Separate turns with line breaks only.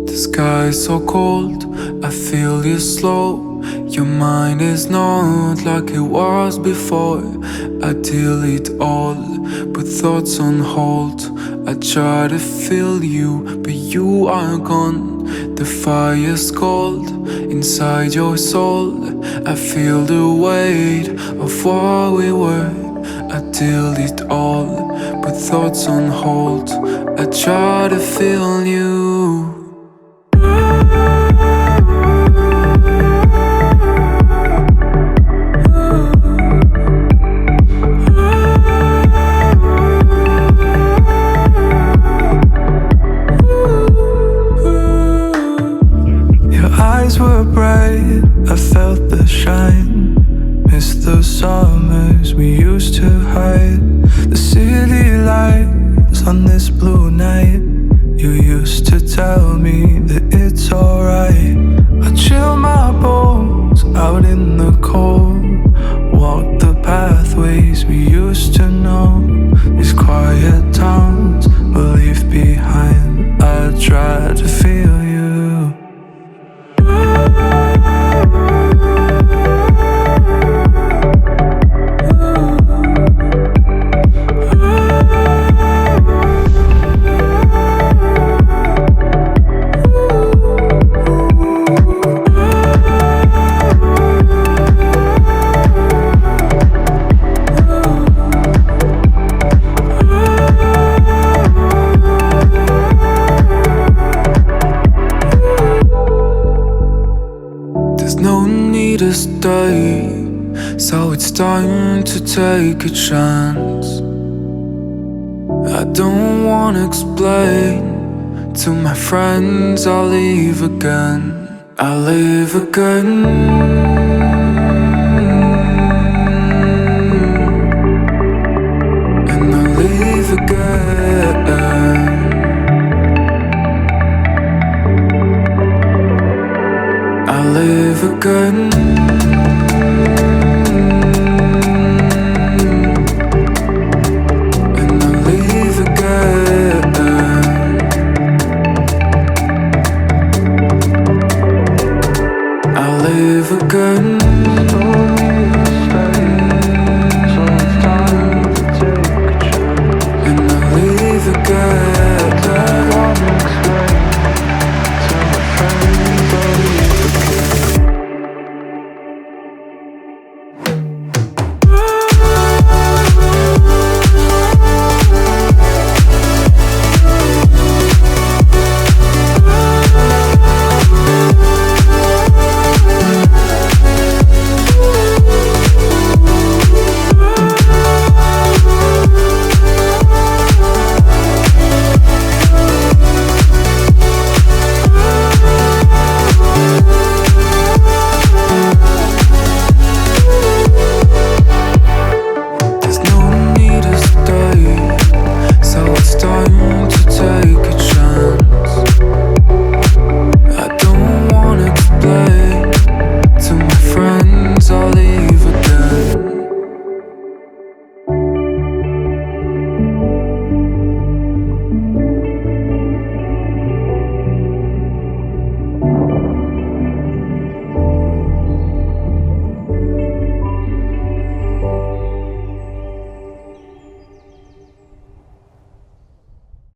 The sky is so cold, I feel you slow. Your mind is not like it was before. I delete all, put thoughts on hold. I try to feel you, but you are gone. The fire's cold inside your soul. I feel the weight of what we were. I delete all, put thoughts on hold. I try to feel you.
Were bright, I felt the shine. Missed the summers we used to hide. The city lights on this blue night. You used to tell me that it's alright. I chill my bones out in the cold. Walk the pathways we used to know. These quiet towns we'll leave behind. I try to feel you.
So it's time to take a chance. I don't wanna explain to my friends. I'll leave again. I'll leave again. And I'll leave again. I'll live again.